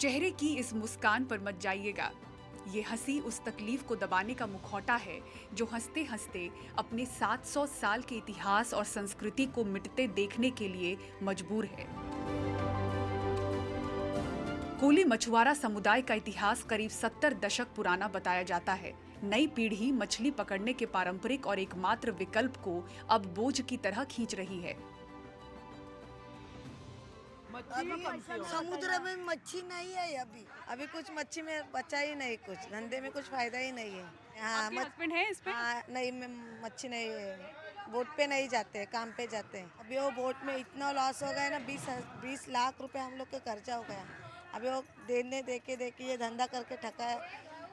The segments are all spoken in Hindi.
चेहरे की इस मुस्कान पर मत जाइएगा। ये हंसी उस तकलीफ को दबाने का मुखौटा है जो हंसते हंसते अपने 700 साल के इतिहास और संस्कृति को मिटते देखने के लिए मजबूर है। कोली मछुआरा समुदाय का इतिहास करीब 70 दशक पुराना बताया जाता है। नई पीढ़ी मछली पकड़ने के पारंपरिक और एकमात्र विकल्प को अब बोझ की तरह खींच रही है। अभी समुद्र में मच्छी नहीं है। अभी कुछ मच्छी में बचा ही नहीं, कुछ धंधे में कुछ फायदा ही नहीं है। हाँ, हस्बैंड है इस पे? हाँ, नहीं, में मच्छी नहीं है। बोट पे नहीं जाते, काम पे जाते हैं। अभी वो बोट में इतना लॉस हो गया ना, 20 लाख रुपए हम लोग का खर्चा हो गया। अभी वो देके ये धंधा करके ठका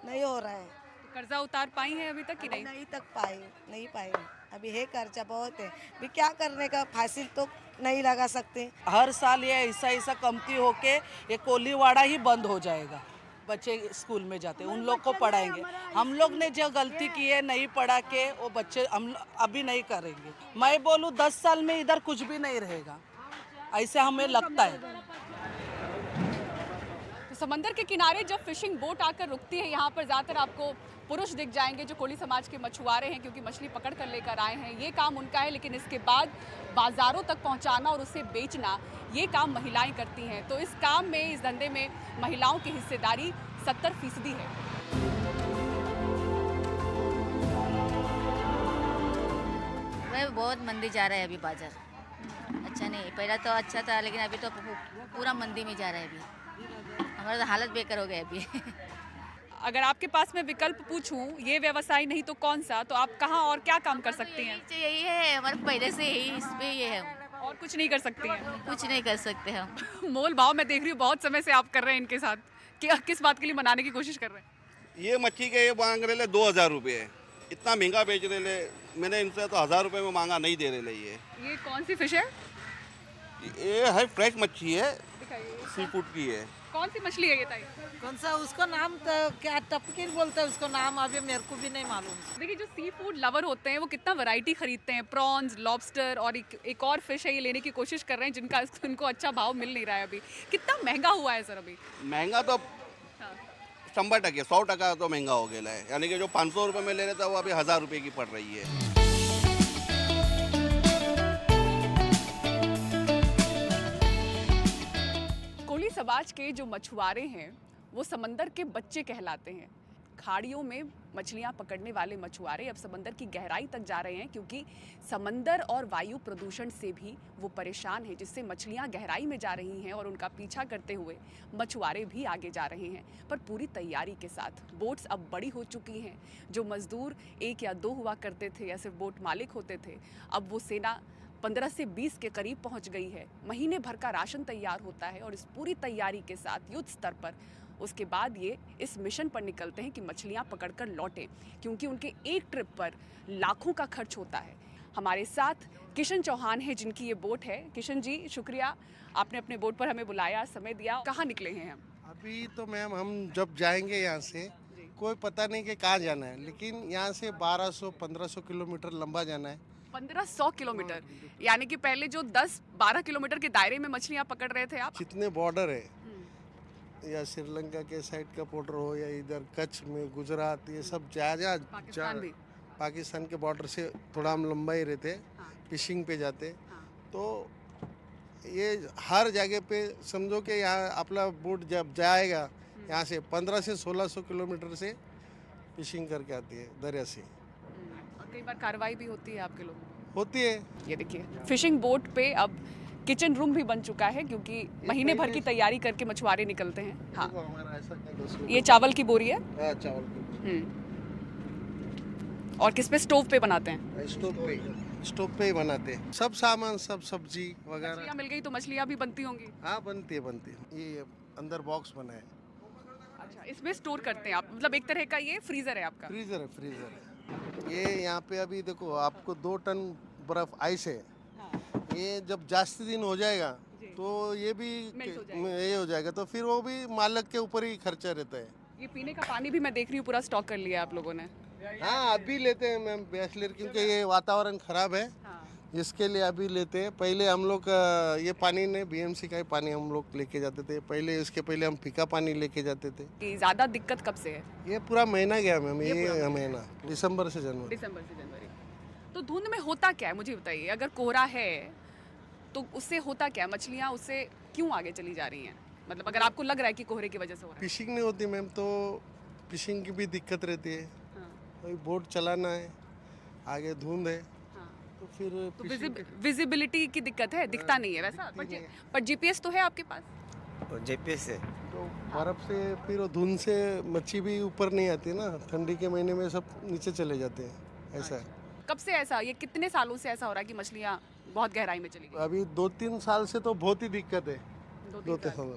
नहीं हो रहा है। कर्जा उतार पाई है अभी तक कि नहीं? नहीं पाई। अभी है खर्चा बहुत है। अभी क्या करने का, फासिल तो नहीं लगा सकते। हर साल ये ऐसा कमती होके ये कोलीवाड़ा ही बंद हो जाएगा। बच्चे स्कूल में जाते उन लोग को पढ़ाएंगे। हम लोग ने जो गलती की है नहीं पढ़ा के, वो बच्चे हम अभी नहीं करेंगे। मैं बोलूँ 10 साल में इधर कुछ भी नहीं रहेगा, ऐसे हमें लगता है। तो समंदर के किनारे जब फिशिंग बोट आकर रुकती है, यहाँ पर ज़्यादातर आपको पुरुष दिख जाएंगे जो कोली समाज के मछुआरे हैं, क्योंकि मछली पकड़ कर लेकर आए हैं। ये काम उनका है, लेकिन इसके बाद बाजारों तक पहुंचाना और उसे बेचना, ये काम महिलाएं करती हैं। तो इस काम में, इस धंधे में महिलाओं की हिस्सेदारी 70% है। वह बहुत मंदी जा रहा है अभी बाजार। अच्छा नहीं, पहला तो अच्छा था, लेकिन अभी तो पूरा मंदी में जा रहा है। अभी हमारा तो हालत बेकार हो गया अभी। अगर आपके पास मैं विकल्प पूछूं, ये व्यवसाय नहीं तो कौन सा, तो आप कहाँ और क्या काम कर सकती हैं? यही है हमारे, पहले से यही इस पे ये है। और कुछ नहीं कर सकती हैं? कुछ नहीं कर सकते हम। मोल भाव मैं देख रही हूँ बहुत समय से आप कर रहे हैं इनके साथ, किस बात के लिए मनाने की कोशिश कर रहे हैं? ये मच्छी के ये मांग रहे ले 2000 रुपये, इतना महंगा बेच रहे ले। मैंने इनसे तो 1000 रुपये में मांगा, नहीं दे रहे ले। ये कौन सी फिश है? ये है फ्रेश मच्छी है, दिखाइए। सी फूड की है। कौन सी मछली है ये ताई? कौन सा उसको नाम तो क्या टपकिन बोलते हैं उसको, नाम अभी मेरे को भी नहीं मालूम। देखिए, जो सी फूड लवर होते हैं वो कितना वैरायटी खरीदते हैं। प्रॉन्स, लॉबस्टर और एक और फिश है, ये लेने की कोशिश कर रहे हैं जिनका इनको अच्छा भाव मिल नहीं रहा है अभी। कितना महंगा हुआ है सर अभी? महंगा तो 100%, 100% तो महंगा हो गया है। यानी कि जो 500 रुपये में ले रहे थे वो अभी 1000 रुपये की पड़ रही है। कोली समाज के जो मछुआरे हैं वो समंदर के बच्चे कहलाते हैं। खाड़ियों में मछलियां पकड़ने वाले मछुआरे अब समंदर की गहराई तक जा रहे हैं, क्योंकि समंदर और वायु प्रदूषण से भी वो परेशान हैं, जिससे मछलियां गहराई में जा रही हैं और उनका पीछा करते हुए मछुआरे भी आगे जा रहे हैं, पर पूरी तैयारी के साथ। बोट्स अब बड़ी हो चुकी हैं। जो मजदूर 1 या 2 हुआ करते थे या सिर्फ बोट मालिक होते थे, अब वो सेना 15 से 20 के करीब पहुंच गई है। महीने भर का राशन तैयार होता है और इस पूरी तैयारी के साथ युद्ध स्तर पर उसके बाद ये इस मिशन पर निकलते हैं कि मछलियां पकड़कर लौटें, क्योंकि उनके एक ट्रिप पर लाखों का खर्च होता है। हमारे साथ किशन चौहान है जिनकी ये बोट है। किशन जी, शुक्रिया, आपने अपने बोट पर हमें बुलाया, समय दिया। कहाँ निकले हैं हम? अभी तो मैम हम जब जाएंगे यहाँ से, कोई पता नहीं कि कहाँ जाना है, लेकिन यहाँ से 1200-1500 किलोमीटर लंबा जाना है। 1500 किलोमीटर, यानी कि पहले जो 10-12 किलोमीटर के दायरे में मछलियां पकड़ रहे थे आप। जितने बॉर्डर है, या श्रीलंका के साइड का बॉर्डर हो या इधर कच्छ में, गुजरात, ये सब पाकिस्तान के बॉर्डर से थोड़ा हम लंबा ही रहते, फिशिंग पे जाते। तो ये हर जगह पे समझो कि यहाँ अपना बोट जब जाएगा, यहाँ से 1500 से 1600 किलोमीटर से फिशिंग करके आती है दरिया से। कई बार कार्रवाई भी होती है आपके लोग? होती है। ये देखिए, फिशिंग बोट पे अब किचन रूम भी बन चुका है, क्योंकि महीने भर की तैयारी करके मछुआरे निकलते हैं। हाँ, ये चावल की बोरी है। हाँ, चावल की। और किस पे? स्टोव पे बनाते हैं? स्टोव पे ही बनाते हैं। सब सामान, सब सब्जी वगैरह। मछलियाँ मिल गई तो मछलियाँ भी बनती होंगी? हाँ, बनती है। ये अंदर बॉक्स बना है। अच्छा, इसमें स्टोर करते हैं आप? मतलब एक तरह का ये फ्रीजर है आपका? फ्रीजर है। ये यहाँ पे अभी देखो, आपको 2 टन बर्फ आइस है। ये जब जास्ती दिन हो जाएगा तो ये भी ये हो जाएगा, तो फिर वो भी मालिक के ऊपर ही खर्चा रहता है। ये पीने का पानी भी मैं देख रही हूँ पूरा स्टॉक कर लिया आप लोगों ने। हाँ, अभी लेते हैं मैम बिसलेरी, क्योंकि ये वातावरण खराब है। इसके लिए अभी लेते हैं। पहले हम लोग ये पानी ने बीएमसी का ही पानी हम लोग लेके जाते थे। पहले इसके पहले हम फीका पानी लेके जाते थे। कि ज़्यादा दिक्कत कब से है? ये पूरा महीना गया मैम, ये महीना दिसंबर से जनवरी। दिसंबर से जनवरी। तो धुंध में होता क्या है मुझे बताइए, अगर कोहरा है तो उससे होता क्या है? मछलियाँ उससे क्यों आगे चली जा रही हैं? मतलब अगर आपको लग रहा है कि कोहरे की वजह से हो रहा है। फिशिंग नहीं होती मैम, तो फिशिंग की भी दिक्कत रहती है। हाँ, अभी बोट चलाना है, आगे धुंध है, हाँ। तो फिर तो fishing विजिबिलिटी की दिक्कत है, दिखता नहीं है वैसा। पर जीपीएस तो है आपके पास। और जेपीएस से तो बर्फ से फिर वो धुंध से मच्छी भी ऊपर नहीं आती ना। ठंडी के महीने में सब नीचे चले जाते हैं, ऐसा है। कब से ऐसा, ये कितने सालों से ऐसा हो रहा है कि मछलियाँ बहुत गहराई में चली गई? अभी 2-3 साल से तो बहुत ही दिक्कत है। 2-3 साल। साल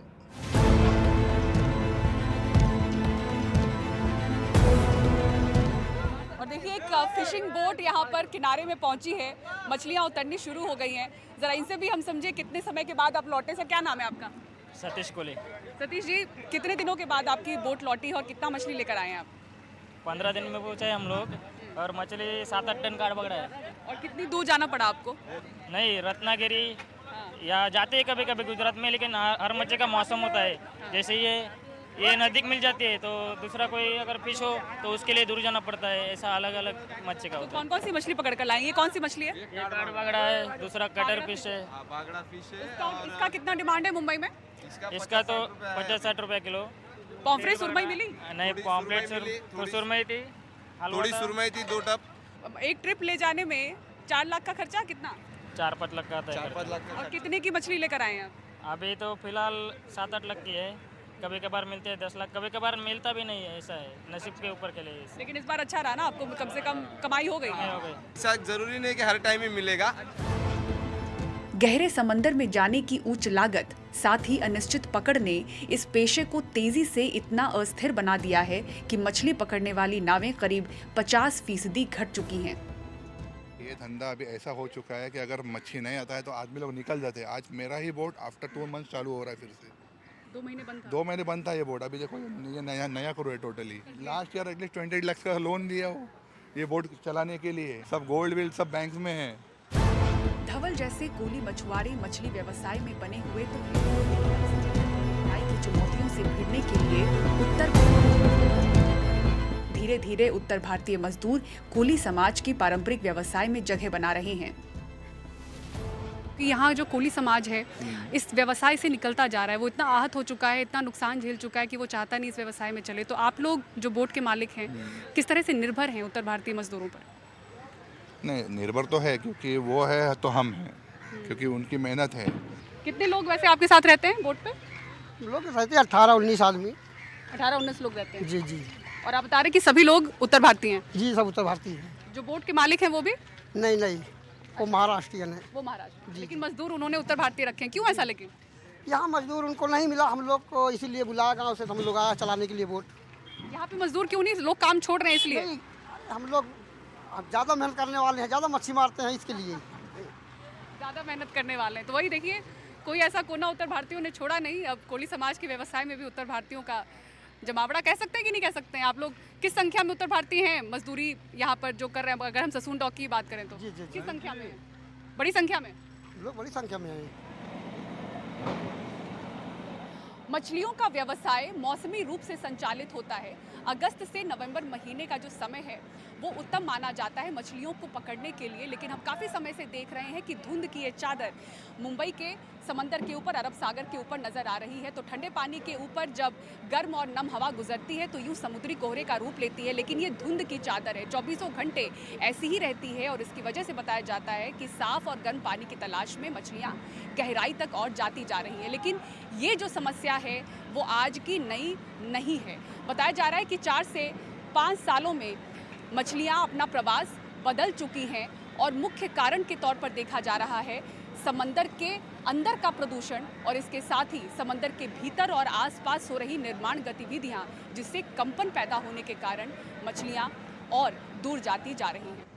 और देखिए एक फिशिंग बोट यहाँ पर किनारे में पहुँची है, मछलियाँ उतरनी शुरू हो गई हैं। जरा इनसे भी हम समझे कितने समय के बाद आप लौटे। सर क्या नाम है आपका? सतीश कोले। सतीश जी, कितने दिनों के बाद आपकी बोट लौटी है और कितना मछली लेकर आए हैं आप? 15 दिन में पहुँचे हम लोग और मछली 7-8 टन का पकड़ा है। और कितनी दूर जाना पड़ा आपको? नहीं, रत्नागिरी या जाते हैं कभी कभी गुजरात में, लेकिन हर मच्छी का मौसम होता है। जैसे ये नज़दीक मिल जाती है, तो दूसरा कोई अगर फिश हो तो उसके लिए दूर जाना पड़ता है। ऐसा अलग अलग मच्छी का तो होता है। कौन कौन सी मछली पकड़ कर लाई? ये कौन सी मछली है? ये काड़ बगड़ा है, दूसरा कटर फिश है। इसका कितना डिमांड है मुंबई में? इसका तो 50-60 रुपये किलो। पॉम्फ्रेट सुरमई मिली? नहीं, पॉम्पलेट सुरमई थी, थोड़ी सुरमई थी, 2 टप। एक ट्रिप ले जाने में 4 लाख का खर्चा कितना? 4-5 लाख का आता है। 4-5 लाख और कितने की मछली लेकर आए हैं आप? अभी तो फिलहाल 7-8 लाख की है। कभी कभार मिलते हैं 10 लाख, कभी कभार मिलता भी नहीं है। ऐसा है, नसीब के ऊपर के लिए। लेकिन इस बार अच्छा रहा ना, आपको कम से कम कमाई हो गई। हो गई। ऐसा जरूरी नहीं कि हर टाइम ही मिलेगा। गहरे समंदर में जाने की उच्च लागत, साथ ही अनिश्चित पकड़ ने इस पेशे को तेजी से इतना अस्थिर बना दिया है कि मछली पकड़ने वाली नावें करीब 50% घट चुकी हैं। ये धंधा अभी ऐसा हो चुका है कि अगर मच्छी नहीं आता है तो आदमी लोग निकल जाते हैं। आज मेरा ही बोट आफ्टर 2 मंथ चालू हो रहा है फिर से। 2 महीने बंद था। 2 महीने बंद था ये बोट। अभी देखो ये नया करो है totally. Last year at least 28 lakh का लोन दिया हो ये बोट चलाने के लिए। सब गोल्ड विल्ड सब बैंक में है। धवल जैसे कोली मछुआरे मछली व्यवसाय में बने हुए तो की चुनौतियों से भिड़ने के लिए धीरे धीरे उत्तर भारतीय मजदूर कोली समाज की पारंपरिक व्यवसाय में जगह बना रहे हैं। यहाँ जो कोली समाज है इस व्यवसाय से निकलता जा रहा है, वो इतना आहत हो चुका है, इतना नुकसान झेल चुका है कि वो चाहता नहीं इस व्यवसाय में चले। तो आप लोग जो बोट के मालिक हैं किस तरह से निर्भर हैं उत्तर भारतीय मजदूरों पर? नहीं, निर्भर तो है, क्योंकि वो है तो हम हैं, क्योंकि उनकी मेहनत है। कितने लोग वैसे आपके साथ रहते हैं बोट पे? लोग रहते हैं 18-19 आदमी। 18-19 लोग रहते हैं। जी जी। और आप बता रहे कि सभी लोग उत्तर भारतीय हैं? जी, सब उत्तर भारतीय हैं। जो बोट के मालिक हैं वो भी? नहीं नहीं, वो महाराष्ट्रियन है। वो महाराष्ट्र। लेकिन मजदूर उन्होंने उत्तर भारतीय रखे हैं, क्यों ऐसा? लेकिन यहाँ मजदूर उनको नहीं मिला, हम लोग को इसीलिए बुलाया गाँव से, हम लोग आया चलाने के लिए बोट। यहाँ पे मजदूर क्यों नहीं? लोग काम छोड़ रहे हैं इसलिए? नहीं, हम लोग ज़्यादा मेहनत करने वाले हैं, ज़्यादा मच्छी मारते हैं, इसके लिए ज़्यादा मेहनत करने वाले हैं। तो वही देखिए, कोई ऐसा कोना उत्तर भारतीयों ने छोड़ा नहीं। अब कोली समाज के व्यवसाय में भी उत्तर भारतीयों का जमावड़ा कह सकते हैं कि नहीं कह सकते हैं? आप लोग किस संख्या में उत्तर भारतीय हैं मजदूरी यहाँ पर जो कर रहे हैं? अगर हम ससून डॉक की बात करें तो जी, जी, जी। किस संख्या में? बड़ी संख्या में? लोग बड़ी संख्या में हैं। मछलियों का व्यवसाय मौसमी रूप से संचालित होता है। अगस्त से नवंबर महीने का जो समय है वो उत्तम माना जाता है मछलियों को पकड़ने के लिए। लेकिन हम काफ़ी समय से देख रहे हैं कि धुंध की ये चादर मुंबई के समंदर के ऊपर, अरब सागर के ऊपर नज़र आ रही है। तो ठंडे पानी के ऊपर जब गर्म और नम हवा गुजरती है तो यूँ समुद्री कोहरे का रूप लेती है। लेकिन ये धुंध की चादर है, 24 घंटे ऐसी ही रहती है। और इसकी वजह से बताया जाता है कि साफ और गर्म पानी की तलाश में मछलियाँ गहराई तक और जाती जा रही हैं। लेकिन ये जो समस्या है वो आज की नई नहीं है। बताया जा रहा है कि 4 से 5 सालों में मछलियाँ अपना प्रवास बदल चुकी हैं। और मुख्य कारण के तौर पर देखा जा रहा है समंदर के अंदर का प्रदूषण और इसके साथ ही समंदर के भीतर और आसपास हो रही निर्माण गतिविधियां, जिससे कंपन पैदा होने के कारण मछलियां और दूर जाती जा रही हैं।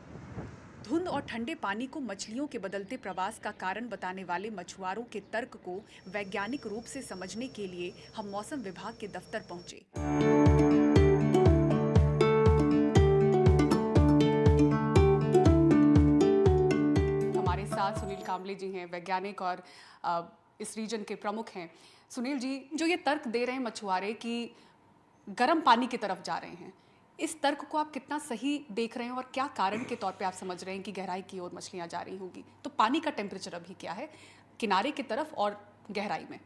धुंध और ठंडे पानी को मछलियों के बदलते प्रवास का कारण बताने वाले मछुआरों के तर्क को वैज्ञानिक रूप से समझने के लिए हम मौसम विभाग के दफ्तर पहुंचे। साथ सुनील कांबले जी हैं, वैज्ञानिक और इस रीजन के प्रमुख हैं। सुनील जी, जो ये तर्क दे रहे हैं मछुआरे कि गर्म पानी की तरफ जा रहे हैं, इस तर्क को आप कितना सही देख रहे हैं और क्या कारण के तौर पे आप समझ रहे हैं कि गहराई की ओर मछलियां जा रही होंगी? तो पानी का टेम्परेचर अभी क्या है किनारे की तरफ और गहराई में?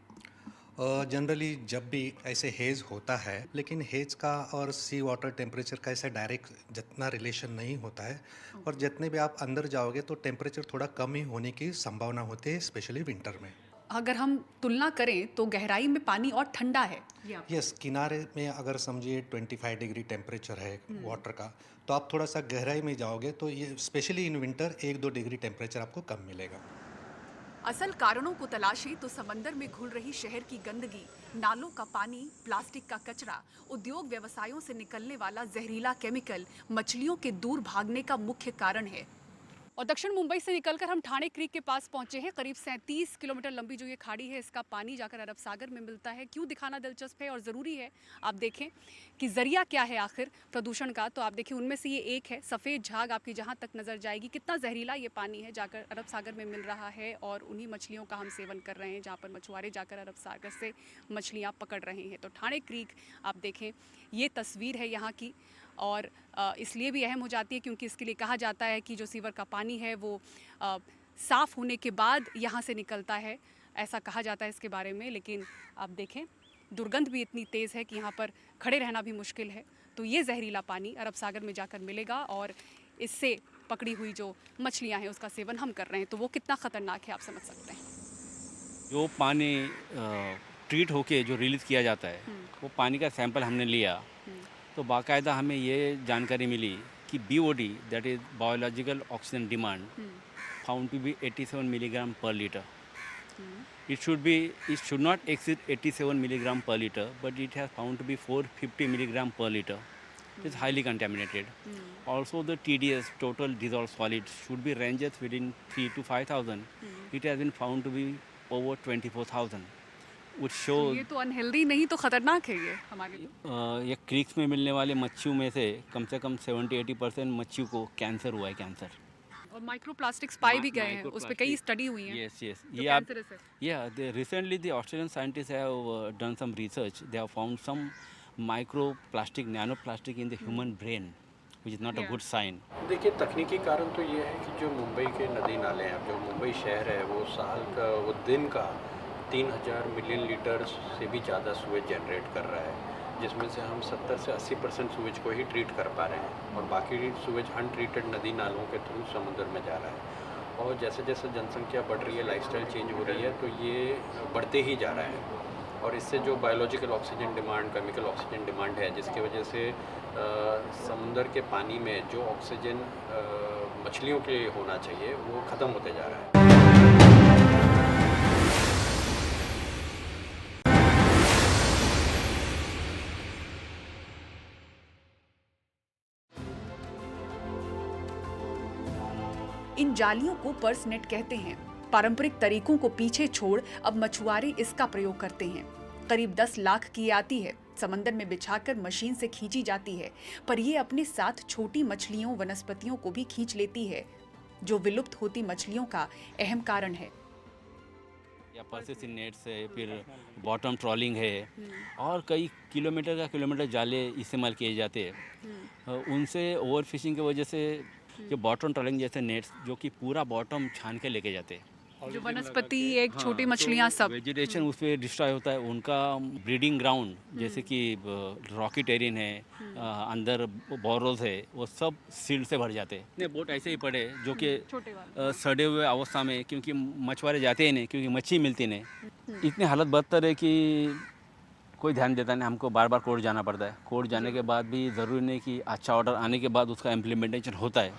जनरली जब भी ऐसे हेज़ होता है, लेकिन हेज़ का और सी वाटर टेम्परेचर का ऐसा डायरेक्ट जितना रिलेशन नहीं होता है, और जितने भी आप अंदर जाओगे तो टेम्परेचर थोड़ा कम ही होने की संभावना होती है, स्पेशली विंटर में। अगर हम तुलना करें तो गहराई में पानी और ठंडा है। यस, किनारे में अगर समझिए 25 डिग्री टेम्परेचर है वाटर का, तो आप थोड़ा सा गहराई में जाओगे तो ये specially in winter 1-2 degree temperature आपको कम मिलेगा। असल कारणों को तलाशें तो समंदर में घुल रही शहर की गंदगी, नालों का पानी, प्लास्टिक का कचरा, उद्योग व्यवसायों से निकलने वाला जहरीला केमिकल मछलियों के दूर भागने का मुख्य कारण है। और दक्षिण मुंबई से निकलकर हम ठाणे क्रीक के पास पहुंचे हैं। करीब 37 किलोमीटर लंबी जो ये खाड़ी है, इसका पानी जाकर अरब सागर में मिलता है। क्यों दिखाना दिलचस्प है और ज़रूरी है आप देखें कि ज़रिया क्या है आखिर प्रदूषण का। तो आप देखें उनमें से ये एक है सफ़ेद झाग, आपकी जहाँ तक नज़र जाएगी कितना जहरीला ये पानी है जाकर अरब सागर में मिल रहा है, और उन्हीं मछलियों का हम सेवन कर रहे हैं जहाँ पर मछुआरे जाकर अरब सागर से मछलियाँ पकड़ रहे हैं। तो ठाणे क्रीक आप देखें, ये तस्वीर है यहाँ की, और इसलिए भी अहम हो जाती है क्योंकि इसके लिए कहा जाता है कि जो सीवर का पानी है वो साफ़ होने के बाद यहाँ से निकलता है, ऐसा कहा जाता है इसके बारे में। लेकिन आप देखें दुर्गंध भी इतनी तेज़ है कि यहाँ पर खड़े रहना भी मुश्किल है। तो ये जहरीला पानी अरब सागर में जाकर मिलेगा और इससे पकड़ी हुई जो मछलियाँ हैं उसका सेवन हम कर रहे हैं। तो वो कितना ख़तरनाक है आप समझ सकते हैं। जो पानी ट्रीट होके जो रिलीज़ किया जाता है, वो पानी का सैंपल हमने लिया तो बाकायदा हमें ये जानकारी मिली कि BOD, that is biological oxygen demand, found to be 87 milligram per litre. It should not exceed 87 milligram per liter, but it has found to be 450 milligram per liter. It is highly contaminated. Also, the TDS, total dissolved solids, should be ranges within 3 to 5,000. It has been found to be over 24,000. Which shows ये तो अनहेल्दी नहीं तो खतरनाक है ये हमारे लिए। ये क्रीक्स में मिलने वाले मच्छियों में से कम 70-80% मच्छियों को कैंसर हुआ है, कैंसर। और माइक्रोप्लास्टिक्स पाए भी गए हैं, उस पे कई स्टडी हुई हैं। Yes. ये आप recently the Australian scientists have done some research. They have found some microplastic, nanoplastic in the human brain, which is not a good sign. देखिए, तकनीकी कारण तो ये है कि जो मुंबई के नदी नाले हैं, जो मुंबई शहर है, वो साल का, वो दिन का 3000 मिलियन लीटर से भी ज़्यादा सूएज जनरेट कर रहा है, जिसमें से हम 70 से 80% सूएज को ही ट्रीट कर पा रहे हैं और बाकी सूएज अनट्रीटेड नदी नालों के थ्रू समुद्र में जा रहा है। और जैसे जैसे जनसंख्या बढ़ रही है, लाइफस्टाइल चेंज हो रही है, तो ये बढ़ते ही जा रहा है और इससे जो biological oxygen demand, chemical oxygen demand है, जिसकी वजह से समुद्र के पानी में जो ऑक्सीजन मछलियों के लिए होना चाहिए वो ख़त्म होते जा रहा है। इन जालियों को पर्स नेट कहते हैं। पारंपरिक तरीकों को पीछे छोड़ अब मछुआरे इसका प्रयोग करते हैं। करीब 10 लाख की आती है, समंदर में बिछाकर मशीन से खींची जाती है, पर ये अपने साथ छोटी मछलियों, वनस्पतियों को भी खींच लेती है, जो विलुप्त होती मछलियों का अहम कारण है। या पर्सिस्टेंट नेट्स है, फिर बॉटम ट्रॉलिंग है और कई किलोमीटर जाले इस्तेमाल किए जाते हैं। उनसे ओवर फिशिंग की वजह से जो बॉटम ट्रॉलिंग जैसे नेट्स, जो कि पूरा बॉटम छान के लेके जाते हैं, जो वनस्पति, एक छोटी मछलियाँ, सब वेजिटेशन उस पर डिस्ट्रॉय होता है। उनका ब्रीडिंग ग्राउंड जैसे कि रॉकी टेरिन है, अंदर बोरोज है, वो सब सील्ड से भर जाते हैं। इतने बोट ऐसे ही पड़े जो कि सड़े हुए अवस्था में, क्योंकि मछुआरे जाते ही नहीं, क्योंकि मच्छी मिलती नहीं। इतनी हालत बदतर है कि कोई ध्यान देता नहीं। हमको बार बार कोर्ट जाना पड़ता है। कोर्ट जाने के बाद भी ज़रूरी नहीं कि अच्छा ऑर्डर आने के बाद उसका इम्प्लीमेंटेशन होता है।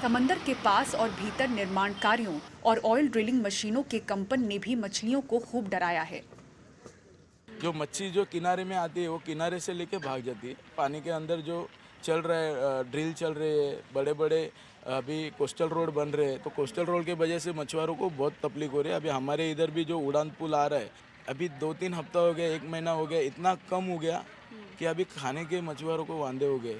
समंदर के पास और भीतर निर्माण कार्यों और ऑयल ड्रिलिंग मशीनों के कंपन ने भी मछलियों को खूब डराया है। जो मच्छी जो किनारे में आती है वो किनारे से लेके भाग जाती है। पानी के अंदर जो चल रहा है, ड्रिल चल रहे हैं, बड़े बड़े अभी कोस्टल रोड बन रहे हैं, तो कोस्टल रोड के वजह से मछुआरों को बहुत तकलीफ हो रही है। अभी हमारे इधर भी जो उड़ान पुल आ रहा है, अभी 2-3 हफ्ता हो गया, 1 महीना हो गया, इतना कम हो गया कि अभी खाने के मछुआरों को वांदे हो गए।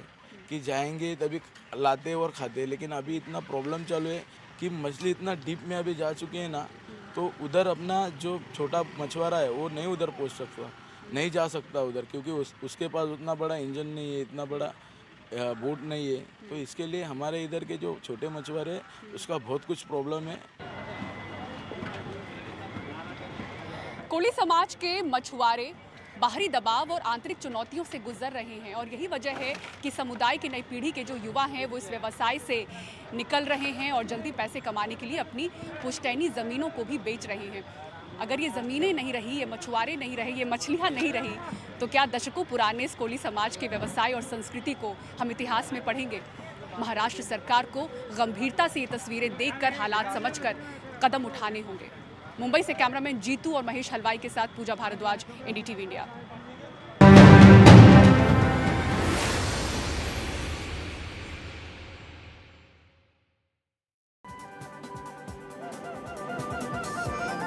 कि जाएंगे तभी लाते और खाते, लेकिन अभी इतना प्रॉब्लम चालू है कि मछली इतना डीप में अभी जा चुके हैं ना, तो उधर अपना जो छोटा मछुआरा है वो नहीं उधर पहुंच सकता, नहीं जा सकता उधर, क्योंकि उसके पास उतना बड़ा इंजन नहीं है, इतना बड़ा बोट नहीं है। तो इसके लिए हमारे इधर के जो छोटे मछुआरे हैं उसका बहुत कुछ प्रॉब्लम है। कोली समाज के मछुआरे बाहरी दबाव और आंतरिक चुनौतियों से गुजर रहे हैं और यही वजह है कि समुदाय की नई पीढ़ी के जो युवा हैं वो इस व्यवसाय से निकल रहे हैं और जल्दी पैसे कमाने के लिए अपनी पुश्तैनी ज़मीनों को भी बेच रहे हैं। अगर ये ज़मीनें नहीं रही, ये मछुआरे नहीं रहे, ये मछलियाँ नहीं रही, तो क्या दशकों पुराने इस कोली समाज के व्यवसाय और संस्कृति को हम इतिहास में पढ़ेंगे? महाराष्ट्र सरकार को गंभीरता से ये तस्वीरें देखकर, हालात समझकर कदम उठाने होंगे। मुंबई से कैमरामैन जीतू और महेश हलवाई के साथ पूजा भारद्वाज, NDTV इंडिया।